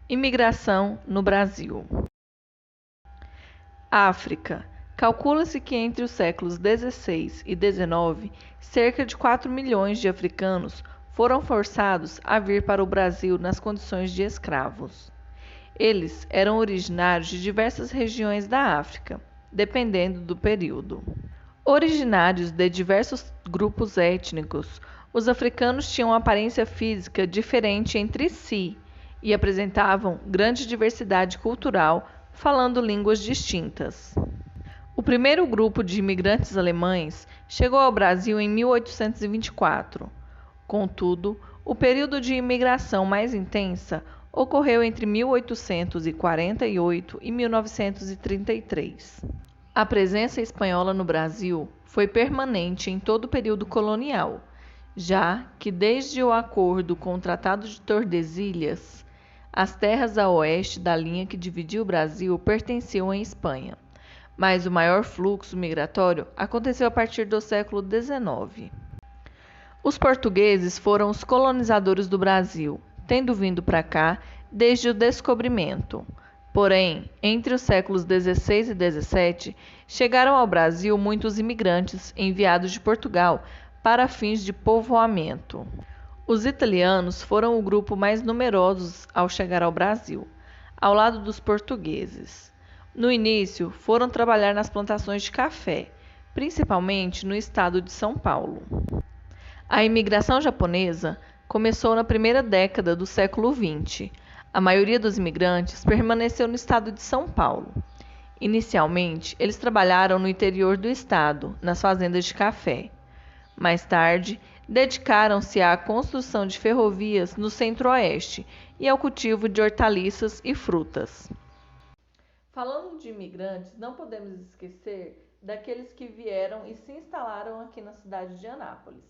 Imigração no Brasil. África. Calcula-se que entre os séculos XVI e XIX, cerca de 4 milhões de africanos foram forçados a vir para o Brasil nas condições de escravos. Eles eram originários de diversas regiões da África, dependendo do período. Originários de diversos grupos étnicos, os africanos tinham uma aparência física diferente entre si e apresentavam grande diversidade cultural, falando línguas distintas. O primeiro grupo de imigrantes alemães chegou ao Brasil em 1824. Contudo, o período de imigração mais intensa ocorreu entre 1848 e 1933. A presença espanhola no Brasil foi permanente em todo o período colonial, já que desde o acordo com o Tratado de Tordesilhas, as terras a oeste da linha que dividia o Brasil pertenciam à Espanha, mas o maior fluxo migratório aconteceu a partir do século XIX. Os portugueses foram os colonizadores do Brasil, tendo vindo para cá desde o descobrimento. Porém, entre os séculos XVI e XVII, chegaram ao Brasil muitos imigrantes enviados de Portugal para fins de povoamento. Os italianos foram o grupo mais numeroso ao chegar ao Brasil, ao lado dos portugueses. No início, foram trabalhar nas plantações de café, principalmente no estado de São Paulo. A imigração japonesa começou na primeira década do século XX. A maioria dos imigrantes permaneceu no estado de São Paulo. Inicialmente, eles trabalharam no interior do estado, nas fazendas de café. Mais tarde, dedicaram-se à construção de ferrovias no centro-oeste e ao cultivo de hortaliças e frutas. Falando de imigrantes, não podemos esquecer daqueles que vieram e se instalaram aqui na cidade de Anápolis.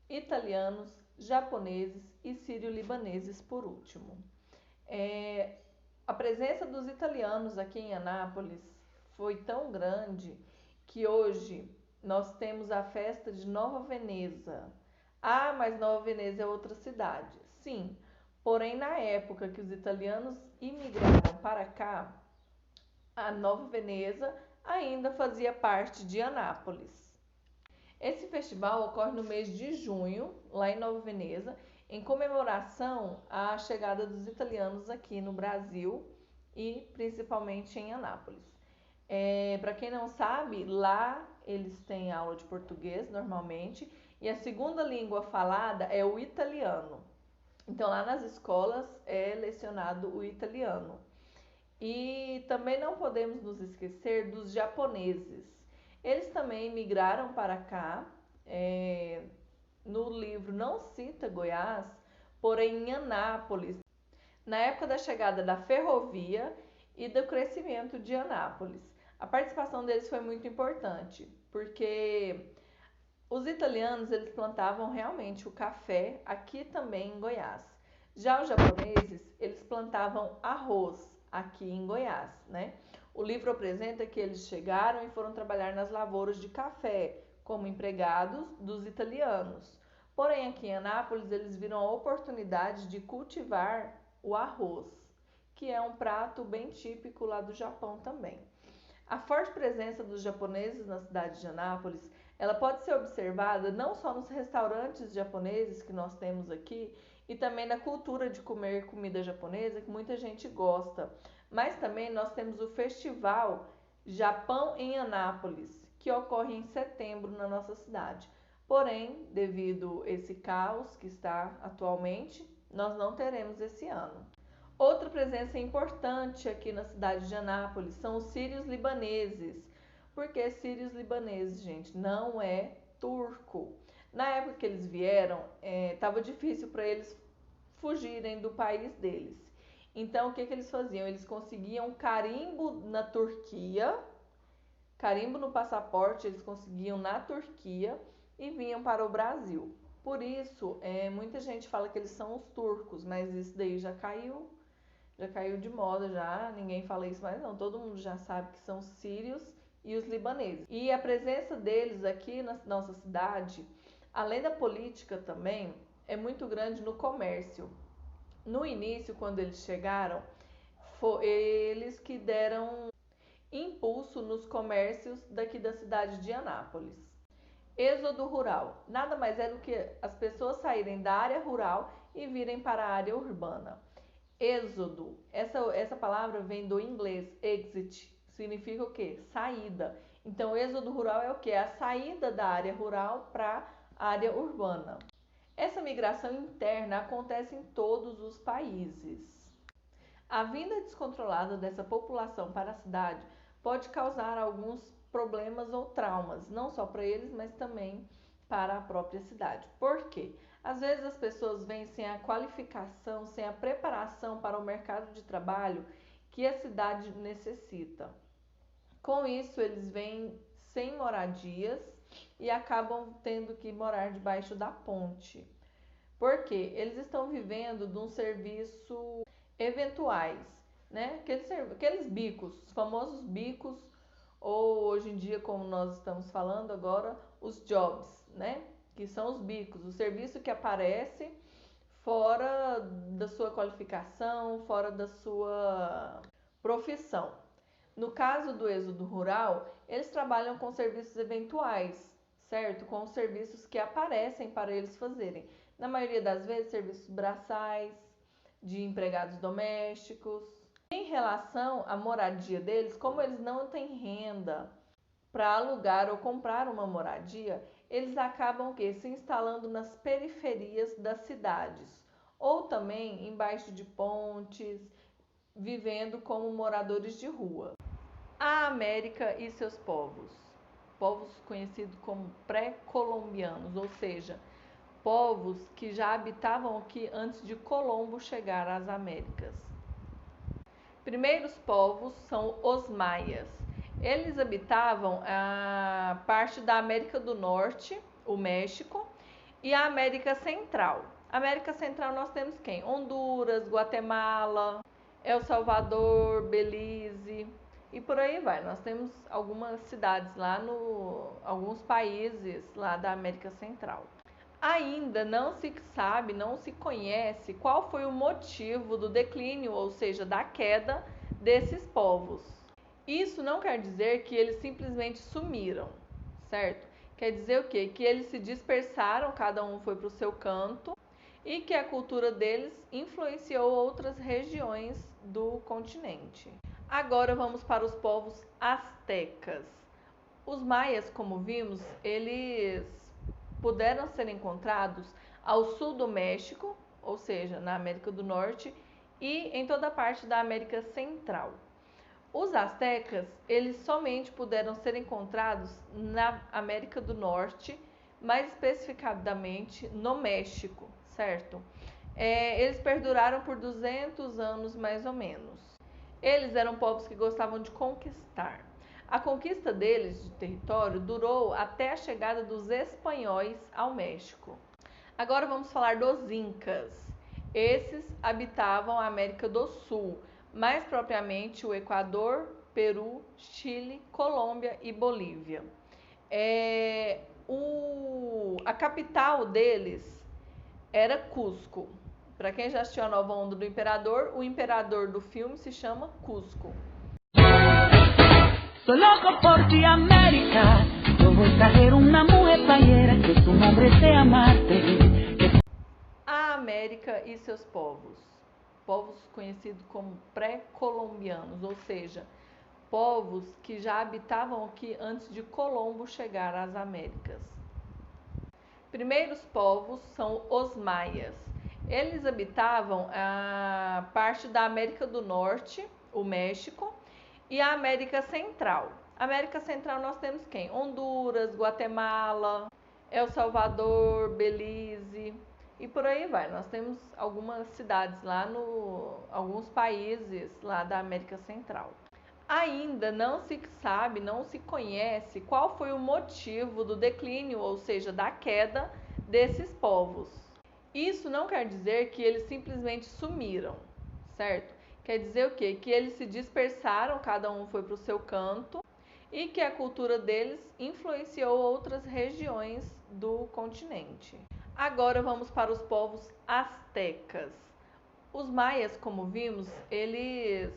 Italianos, japoneses e sírio-libaneses por último. A presença dos italianos aqui em Anápolis foi tão grande que hoje nós temos a festa de Nova Veneza. Ah, mas Nova Veneza é outra cidade. Sim, porém na época que os italianos imigraram para cá, a Nova Veneza ainda fazia parte de Anápolis. Esse festival ocorre no mês de junho, lá em Nova Veneza, em comemoração à chegada dos italianos aqui no Brasil e principalmente em Anápolis. Para quem não sabe, lá eles têm aula de português normalmente e a segunda língua falada é o italiano. Então lá nas escolas é lecionado o italiano. E também não podemos nos esquecer dos japoneses. Eles também migraram para cá. No livro não cita Goiás, porém em Anápolis, na época da chegada da ferrovia e do crescimento de Anápolis. A participação deles foi muito importante, porque os italianos eles plantavam realmente o café aqui também em Goiás. Já os japoneses, eles plantavam arroz aqui em Goiás, né? O livro apresenta que eles chegaram e foram trabalhar nas lavouras de café como empregados dos italianos. Porém, aqui em Anápolis, eles viram a oportunidade de cultivar o arroz, que é um prato bem típico lá do Japão também. A forte presença dos japoneses na cidade de Anápolis, ela pode ser observada não só nos restaurantes japoneses que nós temos aqui, e também na cultura de comer comida japonesa, que muita gente gosta. Mas também nós temos o Festival Japão em Anápolis, que ocorre em setembro na nossa cidade. Porém, devido a esse caos que está atualmente, nós não teremos esse ano. Outra presença importante aqui na cidade de Anápolis são os sírios libaneses. Por que sírios libaneses, gente? Não é turco. Na época que eles vieram, estava difícil para eles fugirem do país deles. Então, o que eles faziam? Eles conseguiam carimbo na Turquia, carimbo no passaporte, eles conseguiam na Turquia e vinham para o Brasil. Por isso, muita gente fala que eles são os turcos, mas isso daí já caiu de moda, já ninguém fala isso mais não. Todo mundo já sabe que são os sírios e os libaneses. E a presença deles aqui na nossa cidade, além da política também, é muito grande no comércio. No início, quando eles chegaram, foi eles que deram impulso nos comércios daqui da cidade de Anápolis. Êxodo rural. Nada mais é do que as pessoas saírem da área rural e virem para a área urbana. Êxodo, essa palavra vem do inglês exit, significa o quê? Saída. Então, êxodo rural é o quê? A saída da área rural para a área urbana. Essa migração interna acontece em todos os países. A vinda descontrolada dessa população para a cidade pode causar alguns problemas ou traumas, não só para eles, mas também para a própria cidade. Por quê? Às vezes as pessoas vêm sem a qualificação, sem a preparação para o mercado de trabalho que a cidade necessita. Com isso, eles vêm sem moradias e acabam tendo que morar debaixo da ponte. Por quê? Eles estão vivendo de um serviço eventuais, né? Aqueles bicos, os famosos bicos, ou hoje em dia, como nós estamos falando agora, os jobs, né? Que são os bicos, o serviço que aparece fora da sua qualificação, fora da sua profissão. No caso do êxodo rural, eles trabalham com serviços eventuais, certo? Com os serviços que aparecem para eles fazerem. Na maioria das vezes, serviços braçais, de empregados domésticos. Em relação à moradia deles, como eles não têm renda para alugar ou comprar uma moradia, eles acabam se instalando nas periferias das cidades ou também embaixo de pontes, vivendo como moradores de rua. A América e seus povos. Povos conhecidos como pré-colombianos, ou seja, povos que já habitavam aqui antes de Colombo chegar às Américas. Primeiros povos são os maias. Eles habitavam a parte da América do Norte, o México, e a América Central. América Central nós temos quem? Honduras, Guatemala, El Salvador, Belize e por aí vai. Nós temos algumas cidades lá alguns países lá da América Central. Ainda não se sabe, não se conhece qual foi o motivo do declínio, ou seja, da queda desses povos. Isso não quer dizer que eles simplesmente sumiram, certo? Quer dizer o quê? Que eles se dispersaram, cada um foi para o seu canto e que a cultura deles influenciou outras regiões do continente. Agora vamos para os povos astecas. Os maias, como vimos, eles puderam ser encontrados ao sul do México, ou seja, na América do Norte, e em toda a parte da América Central. Os astecas, eles somente puderam ser encontrados na América do Norte, mais especificadamente no México, certo? Eles perduraram por 200 anos mais ou menos. Eles eram povos que gostavam de conquistar. A conquista deles de território durou até a chegada dos espanhóis ao México. Agora vamos falar dos incas. Esses habitavam a América do Sul, mais propriamente o Equador, Peru, Chile, Colômbia e Bolívia. A capital deles era Cusco. Para quem já assistiu a nova onda do Imperador, o imperador do filme se chama Cusco. Soy loco por ti, América. Yo voy a traer una mujer playera que su nombre sea Marte. A América e seus povos. Povos conhecidos como pré-colombianos, ou seja, povos que já habitavam aqui antes de Colombo chegar às Américas. Primeiros povos são os maias. Eles habitavam a parte da América do Norte, o México, e a América Central. América Central nós temos quem? Honduras, Guatemala, El Salvador, Belize e por aí vai. Nós temos algumas cidades lá alguns países lá da América Central. Ainda não se sabe, não se conhece qual foi o motivo do declínio, ou seja, da queda desses povos. Isso não quer dizer que eles simplesmente sumiram, certo? Quer dizer o quê? Que eles se dispersaram, cada um foi para o seu canto e que a cultura deles influenciou outras regiões do continente. Agora vamos para os povos astecas. Os maias, como vimos, eles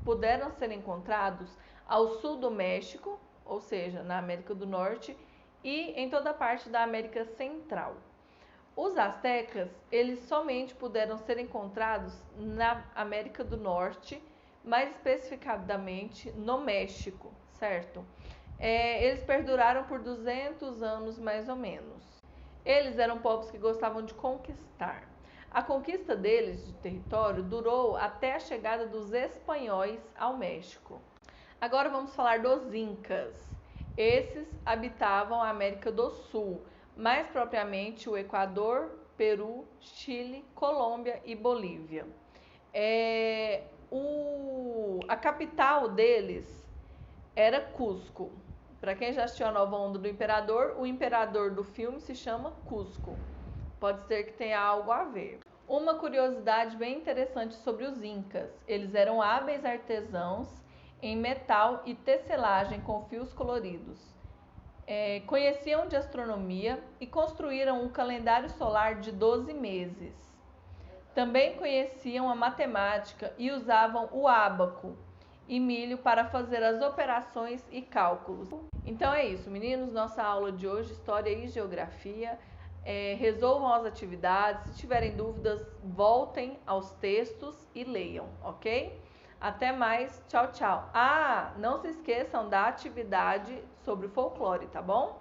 puderam ser encontrados ao sul do México, ou seja, na América do Norte, e em toda a parte da América Central. Os astecas, eles somente puderam ser encontrados na América do Norte, mais especificadamente no México, certo? Eles perduraram por 200 anos mais ou menos. Eles eram povos que gostavam de conquistar. A conquista deles de território durou até a chegada dos espanhóis ao México. Agora vamos falar dos incas. Esses habitavam a América do Sul, mais propriamente o Equador, Peru, Chile, Colômbia e Bolívia. A capital deles era Cusco. Para quem já assistiu a Nova Onda do Imperador, o imperador do filme se chama Cusco. Pode ser que tenha algo a ver. Uma curiosidade bem interessante sobre os incas: eles eram hábeis artesãos em metal e tecelagem com fios coloridos. Conheciam de astronomia e construíram um calendário solar de 12 meses. Também conheciam a matemática e usavam o ábaco e milho para fazer as operações e cálculos. Então é isso, meninos, nossa aula de hoje, História e Geografia. Resolvam as atividades, se tiverem dúvidas, voltem aos textos e leiam, ok? Até mais, tchau, tchau. Não se esqueçam da atividade sobre o folclore, tá bom?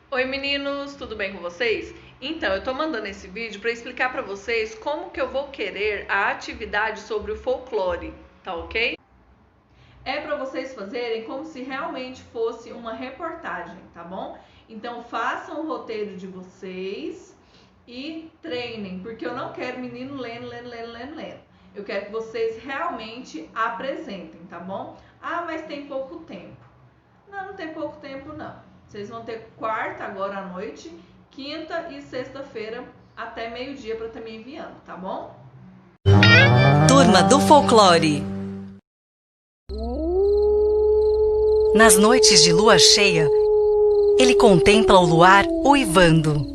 Oi meninos, tudo bem com vocês? Então, eu tô mandando esse vídeo para explicar para vocês como que eu vou querer a atividade sobre o folclore, tá ok? É para vocês fazerem como se realmente fosse uma reportagem, tá bom? Então, façam o roteiro de vocês e treinem, porque eu não quero menino lendo. Eu quero que vocês realmente apresentem, tá bom? Mas tem pouco tempo. Não tem pouco tempo, não. Vocês vão ter quarta agora à noite, quinta e sexta-feira até meio-dia para estar me enviando, tá bom? Turma do Folclore. Nas noites de lua cheia, ele contempla o luar uivando.